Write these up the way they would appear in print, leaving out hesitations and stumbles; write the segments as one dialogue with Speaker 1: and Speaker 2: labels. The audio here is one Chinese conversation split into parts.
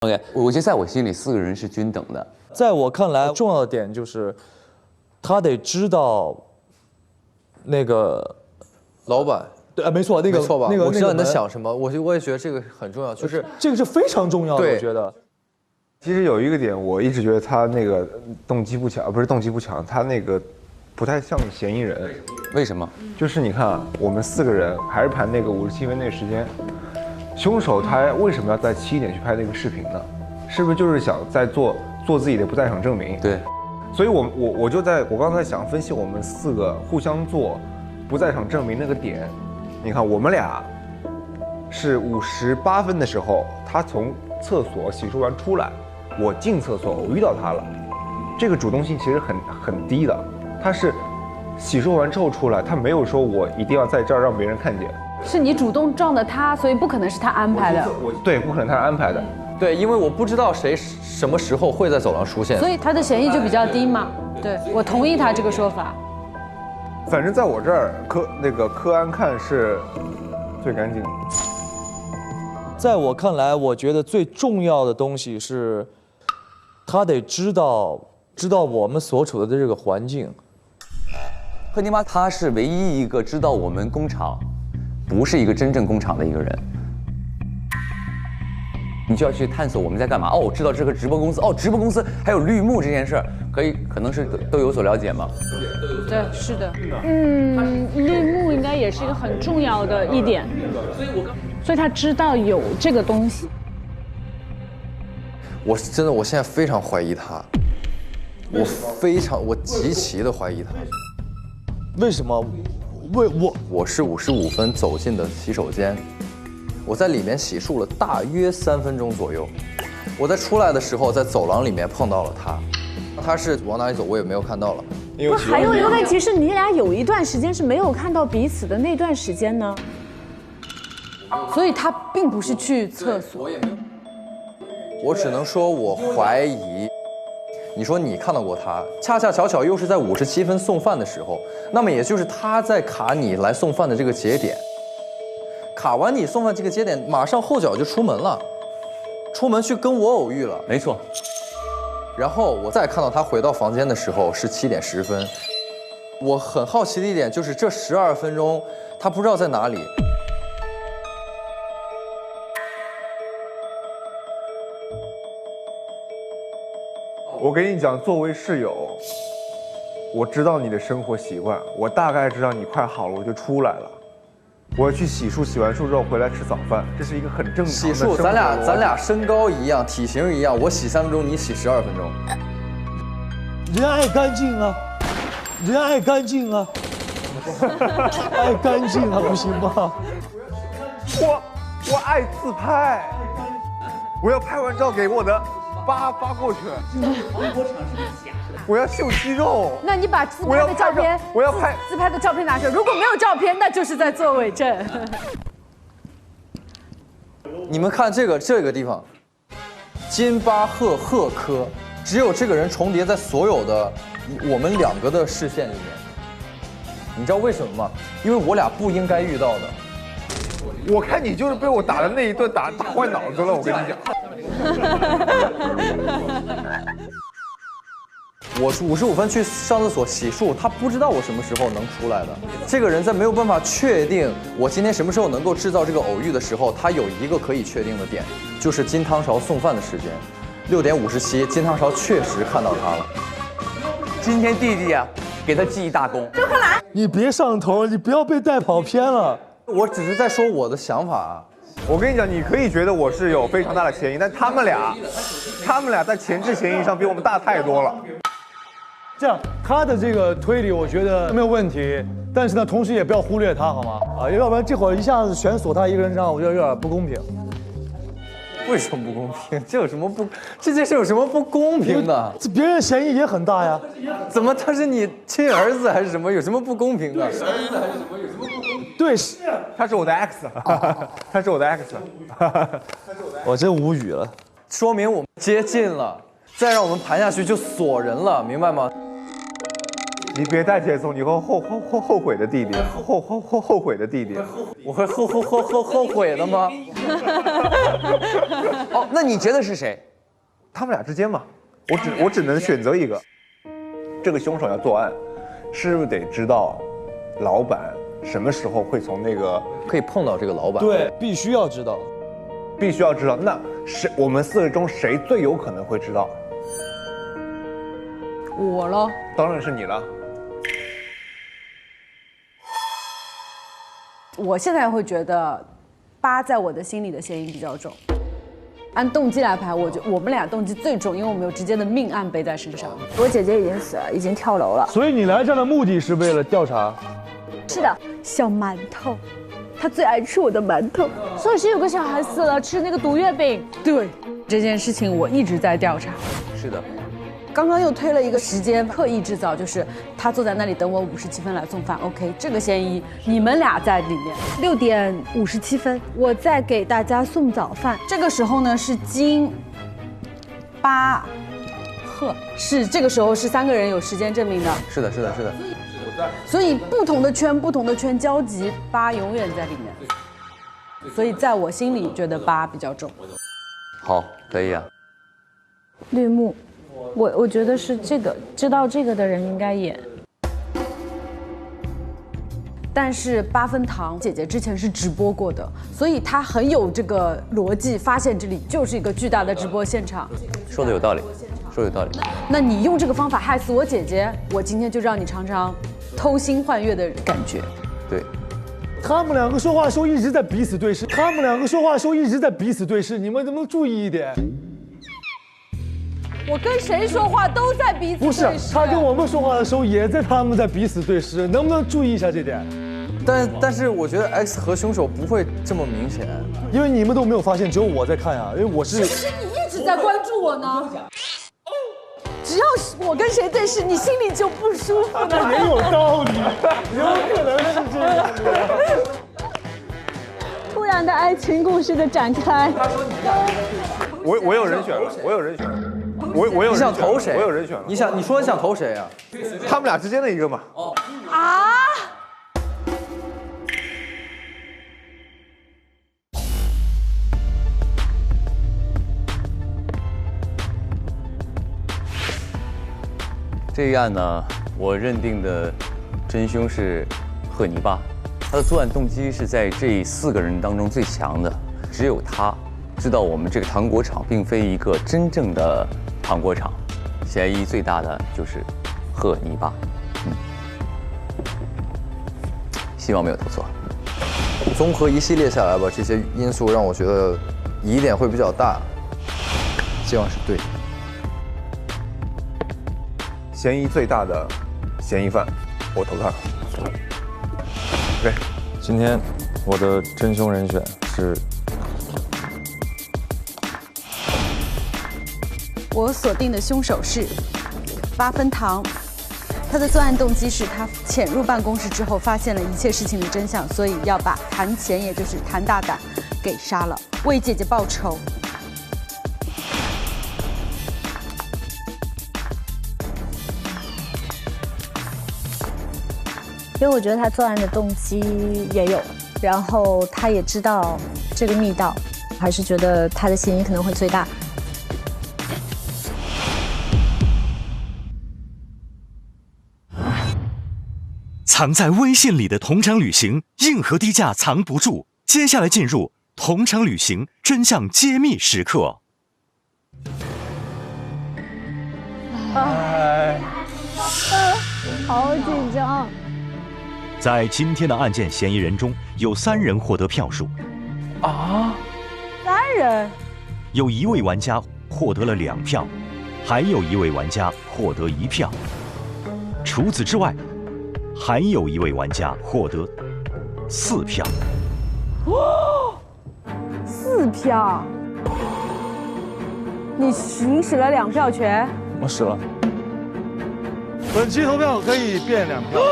Speaker 1: OK， 我觉得在我心里4个人是均等的。
Speaker 2: 在我看来，重要的点就是他得知道那个
Speaker 3: 老板。
Speaker 2: 对，没错，那个
Speaker 3: 没错吧？
Speaker 2: 那个
Speaker 3: 我知道你在
Speaker 2: 门
Speaker 3: 想什么，我也觉得这个很重要，就是
Speaker 2: 这个是非常重要的，
Speaker 3: 对
Speaker 2: 我觉得。
Speaker 4: 其实有一个点，我一直觉得他那个动机不强，不是动机不强，他那个不太像嫌疑人。
Speaker 1: 为什么？
Speaker 4: 就是你看啊，我们4个人还是盘那个57分那个时间，凶手他为什么要在7点去拍那个视频呢？是不是就是想在做自己的不在场证明？
Speaker 1: 对。
Speaker 4: 所以我刚才想分析我们4个互相做不在场证明那个点。你看我们俩是58分的时候，他从厕所洗漱完出来，我进厕所我遇到他了，这个主动性其实很低的。他是洗漱完之后出来，他没有说我一定要在这儿让别人看见。
Speaker 5: 是你主动撞的他，所以不可能是他安排的。
Speaker 4: 对，不可能他是安排的。
Speaker 3: 对，因为我不知道谁什么时候会在走廊出现，
Speaker 5: 所以他的嫌疑就比较低嘛。对，我同意他这个说法。
Speaker 4: 反正在我这儿，柯安看是最干净的。
Speaker 2: 在我看来，我觉得最重要的东西是，他得知道我们所处的这个环境。
Speaker 1: 赫尼巴他是唯一一个知道我们工厂不是一个真正工厂的一个人。你就要去探索我们在干嘛。哦，知道这个直播公司，哦，直播公司还有绿幕这件事儿，可能是都有所了解吗？
Speaker 5: 对，是的。绿幕应该也是一个很重要的一点。所以他知道有这个东西。
Speaker 3: 我现在非常怀疑他，我极其的怀疑他。
Speaker 2: 为什么？
Speaker 3: 我是55分走进的洗手间，我在里面洗漱了大约3分钟左右。我在出来的时候，在走廊里面碰到了他，他是往哪里走我也没有看到了。
Speaker 5: 不，还有一个问题是你俩有一段时间是没有看到彼此的，那段时间呢？所以他并不是去厕所。
Speaker 3: 我只能说我怀疑。你说你看到过他，恰巧又是在57分送饭的时候，那么也就是他在卡你来送饭的这个节点，卡完你送饭这个节点，马上后脚就出门了，出门去跟我偶遇了。
Speaker 1: 没错。
Speaker 3: 然后我再看到他回到房间的时候是7点10分，我很好奇的一点就是这12分钟他不知道在哪里。
Speaker 4: 我跟你讲，作为室友，我知道你的生活习惯，我大概知道你快好了我就出来了，我要去洗漱，洗完漱之后回来吃早饭，这是一个很正常的
Speaker 3: 洗漱。咱俩身高一样，体型一样，我洗3分钟，你洗12分钟。
Speaker 2: 人爱干净啊，人爱干净啊，爱干净啊，不行吗？
Speaker 4: 我爱自拍，我要拍完照给我的发过去。我要秀肌肉。
Speaker 5: 那你把自拍的照片，
Speaker 4: 我要拍
Speaker 5: 自拍的照片拿出来。如果没有照片，那就是在做伪证。
Speaker 3: 你们看这个地方，金巴赫赫科，只有这个人重叠在所有的我们2个的视线里面。你知道为什么吗？因为我俩不应该遇到的。
Speaker 4: 我看你就是被我打的那一顿打坏脑子了，我跟你讲。
Speaker 3: 我是55分去上厕所洗漱，他不知道我什么时候能出来的。这个人在没有办法确定我今天什么时候能够制造这个偶遇的时候，他有一个可以确定的点，就是金汤勺送饭的时间，6点57，金汤勺确实看到他了。
Speaker 1: 今天弟弟啊，给他记一大功。
Speaker 2: 你别上头，你不要被带跑偏了。
Speaker 3: 我只是在说我的想法啊。
Speaker 4: 我跟你讲，你可以觉得我是有非常大的嫌疑，但他们俩在前置嫌疑上比我们大太多了。
Speaker 2: 这样，他的这个推理我觉得没有问题，但是呢，同时也不要忽略他，好吗？啊，要不然这会儿一下子全锁他一个人身上，我觉得有点不公平。
Speaker 3: 为什么不公平？这件事有什么不公平的？
Speaker 2: 这别人嫌疑也很大呀。
Speaker 3: 怎么他是你亲儿子还是什么？有什么不公平的？
Speaker 2: 对，是，
Speaker 4: 他是我的 X， 他是我的 X，
Speaker 2: 我真无语了。
Speaker 3: 说明我们接近了，再让我们盘下去就锁人了，明白吗？
Speaker 4: 你别带节奏，你会后悔的弟弟，后悔的弟弟。
Speaker 3: 我会后悔的吗？
Speaker 1: 哦，那你觉得是谁？
Speaker 4: 他们俩之间嘛，我只能选择一个。这个凶手要作案，是不是得知道老板什么时候会从那个
Speaker 3: 可以碰到这个老板？，
Speaker 2: 对，必须要知道。
Speaker 4: 必须要知道。那我们4个中谁最有可能会知道？
Speaker 5: 我咯，
Speaker 4: 当然是你了。
Speaker 5: 我现在会觉得8在我的心里的嫌疑比较重。按动机来排，我们俩动机最重，因为我们有直接的命案背在身上。
Speaker 6: 我姐姐已经死了，已经跳楼了。
Speaker 2: 所以你来这儿的目的是为了调查？
Speaker 6: 是的，小馒头，他最爱吃我的馒头。
Speaker 5: 所以是有个小孩死了，吃那个毒月饼。对，这件事情我一直在调查。
Speaker 1: 是的，
Speaker 5: 刚刚又推了一个时间，刻意制造，就是他坐在那里等我57分来送饭。OK， 这个嫌疑你们俩在里面。
Speaker 6: 6点57分，我在给大家送早饭。
Speaker 5: 这个时候呢是金8赫，是这个时候是3个人有时间证明的。
Speaker 3: 是的，是的，是的。
Speaker 5: 所以不同的圈交集，8永远在里面。所以在我心里觉得8比较重。
Speaker 1: 好，可以啊。
Speaker 6: 绿幕，我觉得是这个，知道这个的人应该演。
Speaker 5: 但是8分糖姐姐之前是直播过的，所以她很有这个逻辑，发现这里就是一个巨大的直播现场。
Speaker 1: 说的有道理，说得有道理。
Speaker 5: 那你用这个方法害死我姐姐，我今天就让你尝尝偷心换月的感觉。
Speaker 1: 对，
Speaker 2: 他们两个说话的时候一直在彼此对视，他们两个说话的时候一直在彼此对视，你们能不能注意一点？
Speaker 5: 我跟谁说话都在彼此
Speaker 2: 不是
Speaker 5: 对视。
Speaker 2: 他跟我们说话的时候也在他们在彼此对视，能不能注意一下这点？
Speaker 3: 但是我觉得 X 和凶手不会这么明显。
Speaker 2: 因为你们都没有发现，只有我在看呀，因为我是。
Speaker 5: 其实你一直在关注我呢。只要是我跟谁对视，你心里就不舒服呢。
Speaker 2: 也有道理，有可能是这样的。
Speaker 6: 突然的爱情故事的展开。
Speaker 4: 我有人选了，我有人选了，我有人
Speaker 3: 你
Speaker 4: 选了
Speaker 3: 想投谁？
Speaker 4: 我有人选了。
Speaker 3: 你说你想投谁啊？
Speaker 4: 他们俩之间的一个嘛。
Speaker 5: 啊！
Speaker 1: 这一案呢，我认定的真凶是赫尼巴，他的作案动机是在这4个人当中最强的，只有他知道我们这个糖果厂并非一个真正的糖果厂，嫌疑最大的就是赫尼巴。希望没有投错。
Speaker 3: 综合一系列下来吧，这些因素让我觉得疑点会比较大，希望是对的。
Speaker 4: 嫌疑最大的嫌疑犯，我投他。OK，
Speaker 2: 今天我的真凶人选是。
Speaker 5: 我锁定的凶手是8分糖，他的作案动机是他潜入办公室之后发现了一切事情的真相，所以要把谭钱，也就是谭大胆给杀了，为姐姐报仇。
Speaker 6: 因为我觉得他作案的动机也有，然后他也知道这个密道，还是觉得他的嫌疑可能会最大。
Speaker 7: 藏在微信里的同场旅行，硬核低价藏不住。接下来进入同场旅行真相揭秘时刻。
Speaker 6: 好紧张。
Speaker 7: 在今天的案件嫌疑人中，有3人获得票数。
Speaker 5: 3人？
Speaker 7: 有1位玩家获得了2票，还有1位玩家获得1票。除此之外，还有1位玩家获得4票。
Speaker 5: 哦，4票？你行使了2票权？
Speaker 2: 我使了。本期投票可以变2票。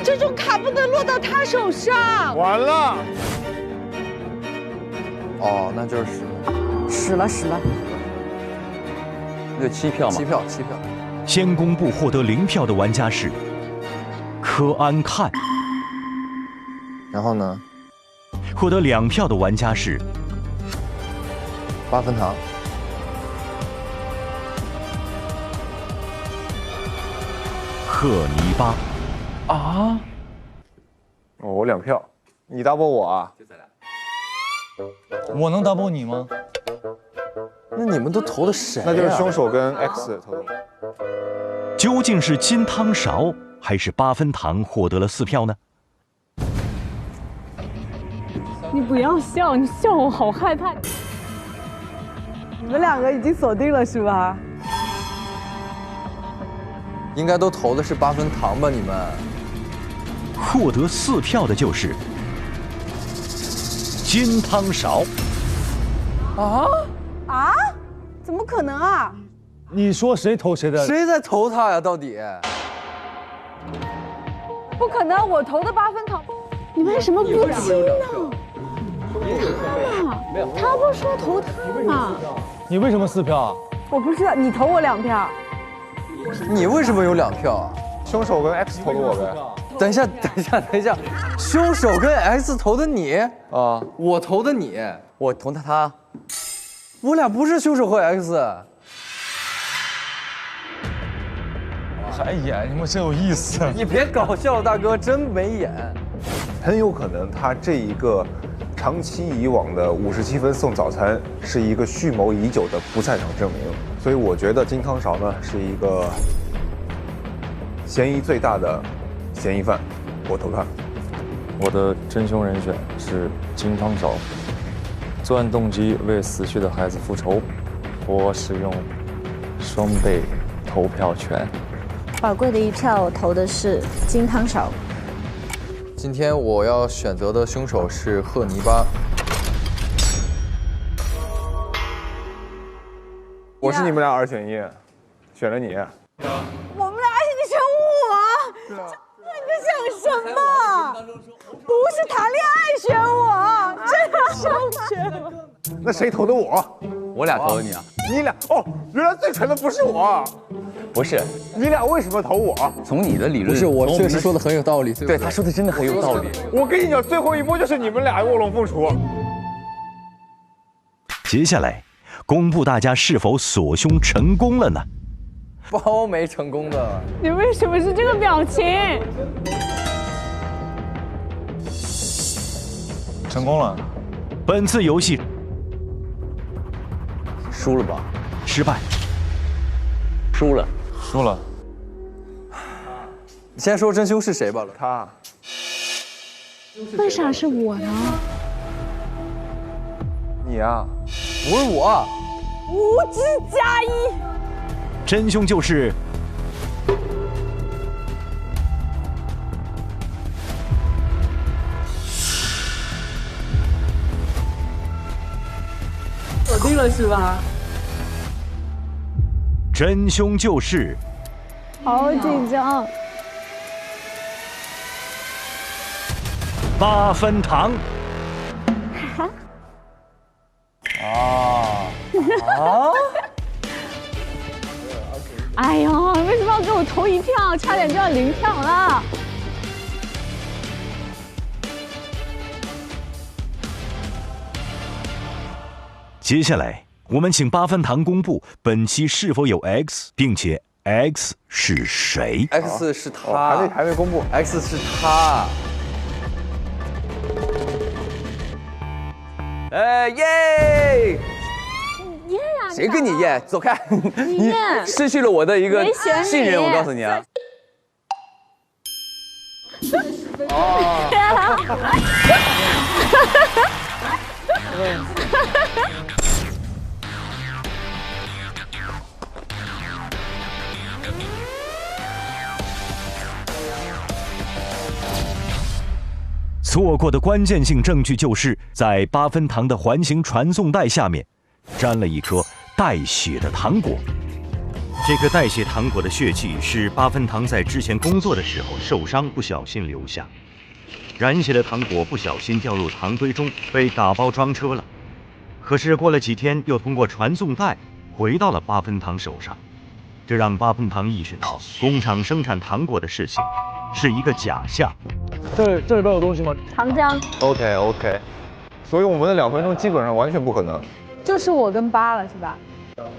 Speaker 5: 这种卡不能落到他手上。
Speaker 2: 完了。
Speaker 3: 哦，那就是
Speaker 5: 使了。
Speaker 1: 那就7票嘛。
Speaker 3: 7票。
Speaker 7: 先公布获得0票的玩家是柯安看。
Speaker 3: 然后呢？
Speaker 7: 获得2票的玩家是
Speaker 3: 8分糖。
Speaker 7: 贺泥巴。
Speaker 4: 啊？哦，我2票，你 double 我啊？
Speaker 2: 我能 double 你吗？
Speaker 3: 那你们都投的谁呀？
Speaker 4: 那就是凶手跟 X 投的我。
Speaker 7: 究竟是金汤勺还是8分糖获得了4票呢？
Speaker 8: 你不要笑，你笑我好害怕。
Speaker 5: 你们2个已经锁定了是吧？
Speaker 3: 应该都投的是8分糖吧？你们
Speaker 7: 获得4票的就是金汤勺。
Speaker 5: 啊？怎么可能啊？
Speaker 2: 你说谁投谁的？
Speaker 3: 谁在投他呀？到底？
Speaker 5: 不可能，我投的8分糖。
Speaker 8: 你为什么不亲呢？他不说投他吗？
Speaker 2: 你为什么4票啊？
Speaker 5: 我不知道，你投我2票。
Speaker 3: 你为什么有2票啊？
Speaker 4: 凶手跟 X 投的我呗。
Speaker 3: 等一下，凶手跟 X 投的你
Speaker 4: 啊，
Speaker 3: 我投的你，
Speaker 1: 我投他。
Speaker 3: 我俩不是凶手和 X。
Speaker 2: 还演，你们真有意思。
Speaker 3: 你别搞笑了，大哥，真没演。
Speaker 4: 很有可能他这一个长期以往的57分送早餐是一个蓄谋已久的不在场证明，所以我觉得金汤勺呢是一个嫌疑最大的嫌疑犯，我投他。
Speaker 2: 我的真凶人选是金汤勺，作案动机为死去的孩子复仇，我使用双倍投票权。
Speaker 6: 宝贵的1票，我投的是金汤勺。
Speaker 3: 今天我要选择的凶手是贺泥巴。
Speaker 4: 我是你们俩2选1，选了你。
Speaker 5: 我们俩你选我？你在想什么？不是谈恋爱选我，真的是选我。
Speaker 4: 那谁投的我？
Speaker 1: 我俩投的你啊？
Speaker 4: 你俩哦，原来最蠢的不是我，
Speaker 1: 不是，
Speaker 4: 你俩为什么投我？
Speaker 1: 从你的理论，
Speaker 3: 不是，我
Speaker 1: 从们的
Speaker 3: 确实说的很有道理。
Speaker 1: 对，他说的真的很有道理。
Speaker 4: 我跟你讲，最后一波就是你们俩卧龙凤雏。
Speaker 7: 接下来，公布大家是否锁凶成功了呢？
Speaker 3: 包没成功的。
Speaker 8: 你为什么是这个表情？
Speaker 2: 成功了。
Speaker 7: 本次游戏
Speaker 1: 输了吧？
Speaker 7: 失败。
Speaker 1: 输了。
Speaker 2: 输了。
Speaker 3: 你先说真凶是谁吧。
Speaker 4: 他。
Speaker 8: 为啥是我呢？
Speaker 4: 你啊？
Speaker 3: 不是我。
Speaker 5: 无知加1。
Speaker 7: 真凶就是
Speaker 5: 锁定了是吧？
Speaker 7: 真凶就是
Speaker 8: 好紧张。
Speaker 7: 8分糖。
Speaker 8: 哎呦，为什么要给我投1票？差点就要0票了。
Speaker 7: 接下来，我们请8分糖公布本期是否有 X， 并且 X 是谁
Speaker 3: ？X 是他，
Speaker 4: 还没公布。
Speaker 3: X 是他。耶！
Speaker 8: 耶呀！
Speaker 1: 谁跟你耶？走开！你失去了我的一个信任，我告诉你啊。
Speaker 7: 错过的关键性证据就是在8分糖的环形传送带下面，沾了一颗带血的糖果。这颗带血糖果的血迹是8分糖在之前工作的时候受伤不小心留下。染血的糖果不小心掉入糖堆中，被打包装车了。可是过了几天，又通过传送带回到了8分糖手上，这让8分糖意识到工厂生产糖果的事情是一个假象。
Speaker 4: 这里边有东西吗
Speaker 8: 长江
Speaker 4: ？OK， 所以我们的2分钟基本上完全不可能。
Speaker 5: 就是我跟8了，是吧？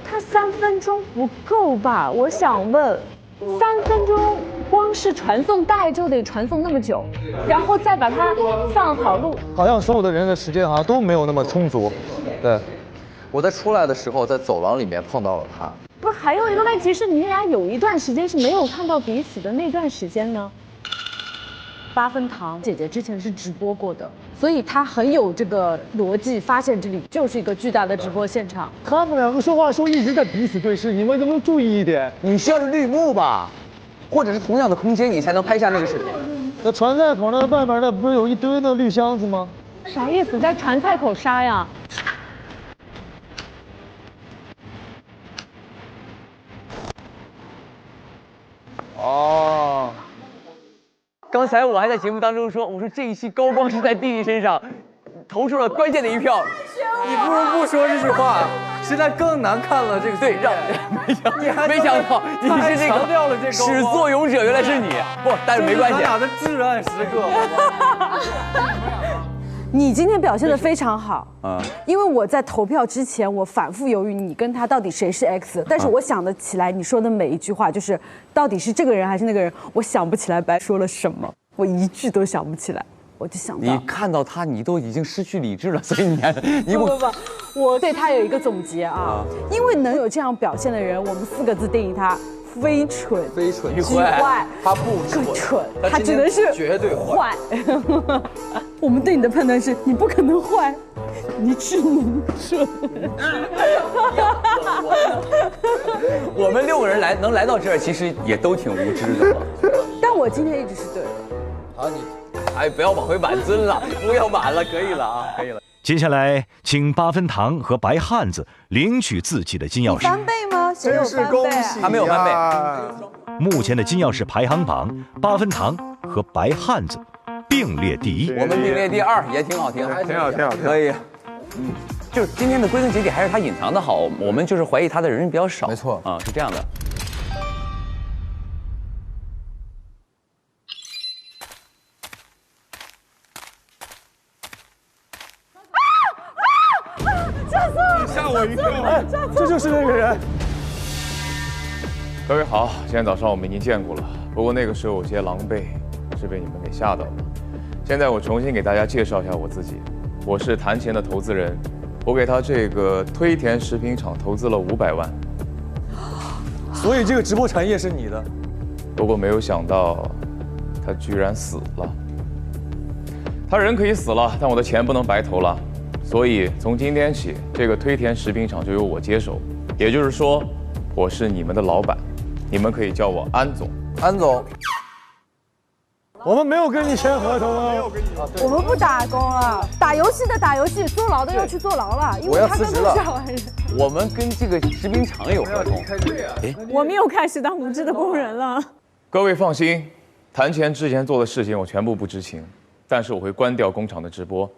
Speaker 8: 他3分钟不够吧？我想问，3分钟光是传送带就得传送那么久，然后再把它放好路。
Speaker 4: 好像所有的人的时间好像都没有那么充足。对，
Speaker 3: 我在出来的时候，在走廊里面碰到了他。
Speaker 8: 不是，还有一个问题是你俩有一段时间是没有看到彼此的那段时间呢。
Speaker 5: 8分糖姐姐之前是直播过的，所以她很有这个逻辑，发现这里就是一个巨大的直播现场。
Speaker 4: 他们2个说话的时候一直在彼此对视，你们能不能注意一点？
Speaker 1: 你需要是绿幕吧，或者是同样的空间，你才能拍下那个视频。
Speaker 4: 那传菜口那外面那不是有一堆那绿箱子吗？
Speaker 8: 啥意思？在传菜口杀呀？
Speaker 1: 哦，刚才我还在节目当中说，我说这一期高光是在弟弟身上投出了关键的一票。
Speaker 3: 你不如不说这句话，实在更难看了。这个
Speaker 1: 对，让没想到你是这
Speaker 3: 强调了这个
Speaker 1: 始作俑者，原来是你。不，但是没关系，
Speaker 3: 咱俩的至暗时刻。
Speaker 5: 你今天表现得非常好因为我在投票之前，我反复犹豫你跟他到底谁是 X， 但是我想得起来你说的每一句话，就是到底是这个人还是那个人，我想不起来白说了什么，我一句都想不起来，我就想到
Speaker 1: 你看到他，你都已经失去理智了，所以你
Speaker 5: 不，我对他有一个总结因为能有这样表现的人，我们4个字定义他。非蠢，
Speaker 3: 蠢，
Speaker 5: 巨坏，
Speaker 3: 他不
Speaker 5: 蠢，他只能是
Speaker 3: 绝对
Speaker 5: 坏。我们对你的判断是，你不可能坏，你只能蠢。
Speaker 1: 我们6个人能来到这儿，其实也都挺无知的。
Speaker 5: 但我今天一直是对的。
Speaker 3: 好，你，
Speaker 1: 哎，不要往回挽尊了，不要挽了，可以了啊，可以了。
Speaker 7: 接下来，请8分糖和白汉子领取自己的金钥匙。
Speaker 5: 翻倍吗？谁有翻倍？
Speaker 1: 还没有翻倍。
Speaker 7: 目前的金钥匙排行榜，8分糖和白汉子并列第1。
Speaker 1: 我们并列第2，也挺好，挺好，可以。就是今天的归根结底还是他隐藏的好，我们就是怀疑他的人比较少。
Speaker 3: 没错
Speaker 1: 啊，是这样的。
Speaker 4: 吓我一跳！哎，这就是那个人。
Speaker 2: 各位好，今天早上我们已经见过了，不过那个时候有些狼狈，是被你们给吓到了。现在我重新给大家介绍一下我自己，我是谈钱的投资人，我给他这个推田食品厂投资了500万。
Speaker 4: 所以这个直播产业是你的？
Speaker 2: 不过没有想到，他居然死了。他人可以死了，但我的钱不能白投了。所以从今天起，这个推田食品厂就由我接手，也就是说，我是你们的老板，你们可以叫我安总。
Speaker 3: 安总，
Speaker 4: 我们没有跟你签合同啊！
Speaker 5: 我们不打工了，打游戏的打游戏，坐牢的要去坐牢了，因为他跟陆小完人。
Speaker 1: 我们跟这个食品厂有合同。
Speaker 8: 我们又开始当无知的工人了。
Speaker 2: 各位放心，谈钱之前做的事情我全部不知情，但是我会关掉工厂的直播。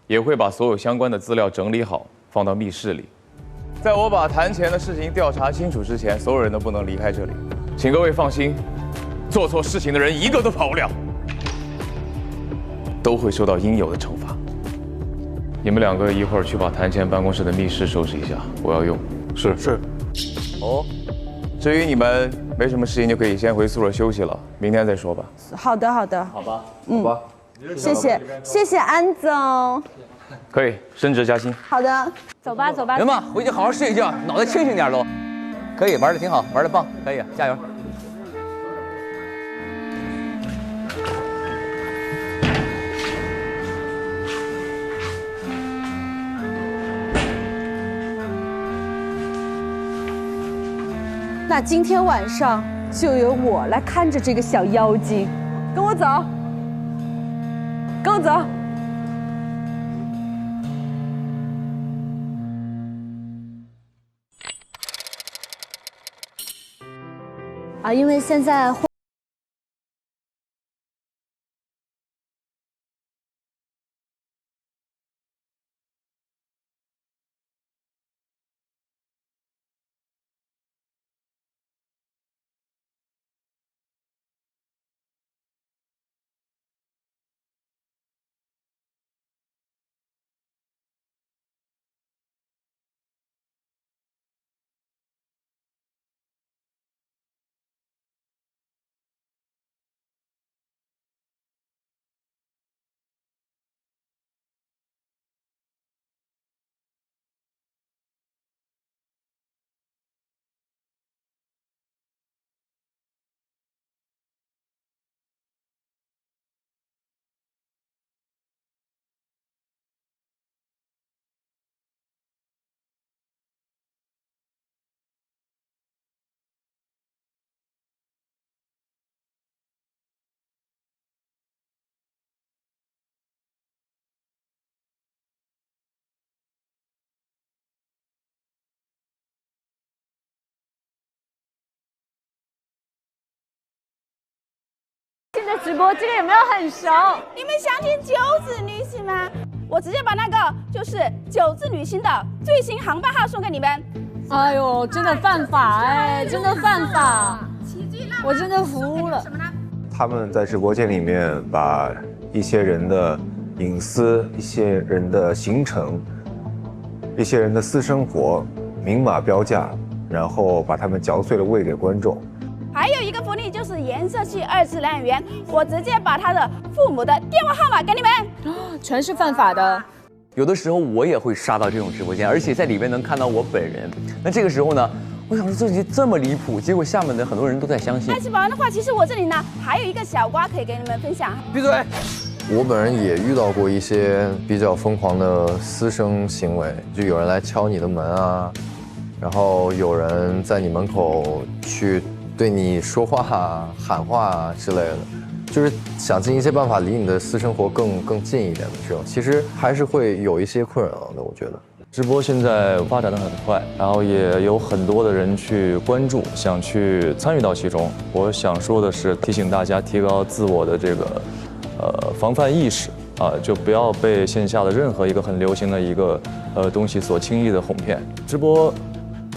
Speaker 2: 也会把所有相关的资料整理好，放到密室里。在我把谈钱的事情调查清楚之前，所有人都不能离开这里。请各位放心，做错事情的人一个都跑不了，都会受到应有的惩罚。你们2个一会儿去把谈钱办公室的密室收拾一下，我要用。是。哦，至于你们没什么事情，就可以先回宿舍休息了，明天再说吧。
Speaker 5: 好的，好的。
Speaker 1: 好吧，
Speaker 3: 好吧。
Speaker 5: 谢谢安总，
Speaker 2: 可以升职加薪。
Speaker 5: 好的，
Speaker 8: 走吧走吧。
Speaker 1: 人嘛，回去好好睡一觉，脑袋清醒点都。可以，玩的挺好，玩的棒，可以，加油。
Speaker 5: 那今天晚上就由我来看着这个小妖精，跟我走。跟我走。
Speaker 6: 因为现在。
Speaker 8: 的直播，这个有没有很熟？
Speaker 9: 你们想听九子女星吗？我直接把那个就是九子女星的最新航班号送给你们。
Speaker 8: 哎呦，真的犯法哎，真的犯法，我真的服了。
Speaker 4: 他们在直播间里面把一些人的隐私、一些人的行程、一些人的私生活明码标价，然后把他们嚼碎了喂给观众。
Speaker 9: 还有一个福利就是颜色系2次来源，我直接把他的父母的电话号码给你们，
Speaker 8: 全是犯法的。
Speaker 1: 有的时候我也会杀到这种直播间，而且在里面能看到我本人。那这个时候呢，我想说自己这么离谱，结果下面的很多人都在相信。
Speaker 9: 爱吃保安的话，其实我这里呢还有一个小瓜可以给你们分享。
Speaker 3: 闭嘴！我本人也遇到过一些比较疯狂的私生行为，就有人来敲你的门啊，然后有人在你门口去对你说话、喊话之类的，就是想尽一切办法离你的私生活更近一点的这种，其实还是会有一些困扰的，我觉得。
Speaker 10: 直播现在发展得很快，然后也有很多的人去关注，想去参与到其中。我想说的是，提醒大家提高自我的这个防范意识啊，就不要被线下的任何一个很流行的一个东西所轻易的哄骗。直播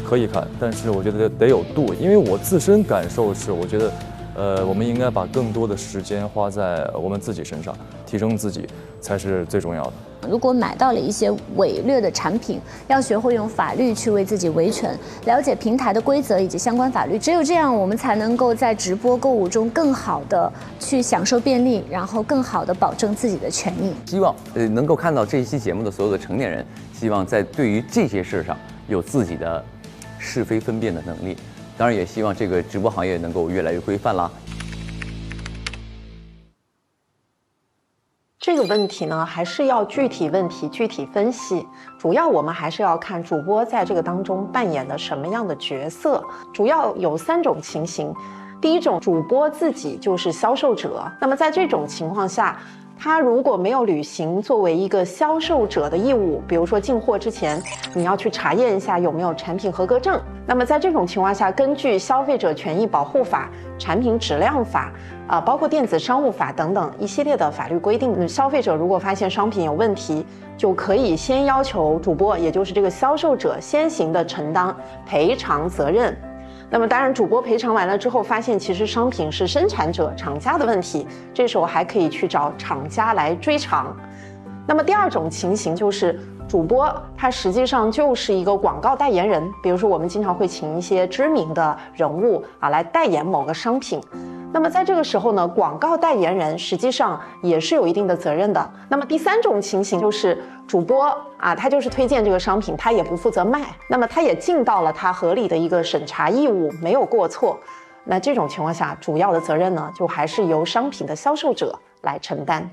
Speaker 10: 可以看，但是我觉得得有度，因为我自身感受是，我觉得我们应该把更多的时间花在我们自己身上，提升自己才是最重要的。
Speaker 6: 如果买到了一些伪劣的产品，要学会用法律去为自己维权，了解平台的规则以及相关法律。只有这样，我们才能够在直播购物中更好的去享受便利，然后更好的保证自己的权益。
Speaker 1: 希望能够看到这一期节目的所有的成年人，希望在对于这些事上有自己的是非分辨的能力。当然，也希望这个直播行业能够越来越规范啦。
Speaker 11: 这个问题呢，还是要具体问题具体分析。主要我们还是要看主播在这个当中扮演的什么样的角色。主要有3种情形。第一种，主播自己就是销售者。那么在这种情况下，他如果没有履行作为一个销售者的义务，比如说进货之前，你要去查验一下有没有产品合格证。那么在这种情况下，根据《消费者权益保护法》、《产品质量法》包括《电子商务法》等等一系列的法律规定，消费者如果发现商品有问题，就可以先要求主播，也就是这个销售者先行的承担赔偿责任。那么当然，主播赔偿完了之后，发现其实商品是生产者厂家的问题，这时候还可以去找厂家来追偿。那么第2种情形就是主播他实际上就是一个广告代言人，比如说我们经常会请一些知名的人物来代言某个商品。那么在这个时候呢，广告代言人实际上也是有一定的责任的。那么第3种情形就是主播他就是推荐这个商品，他也不负责卖，那么他也尽到了他合理的一个审查义务，没有过错。那这种情况下，主要的责任呢，就还是由商品的销售者来承担。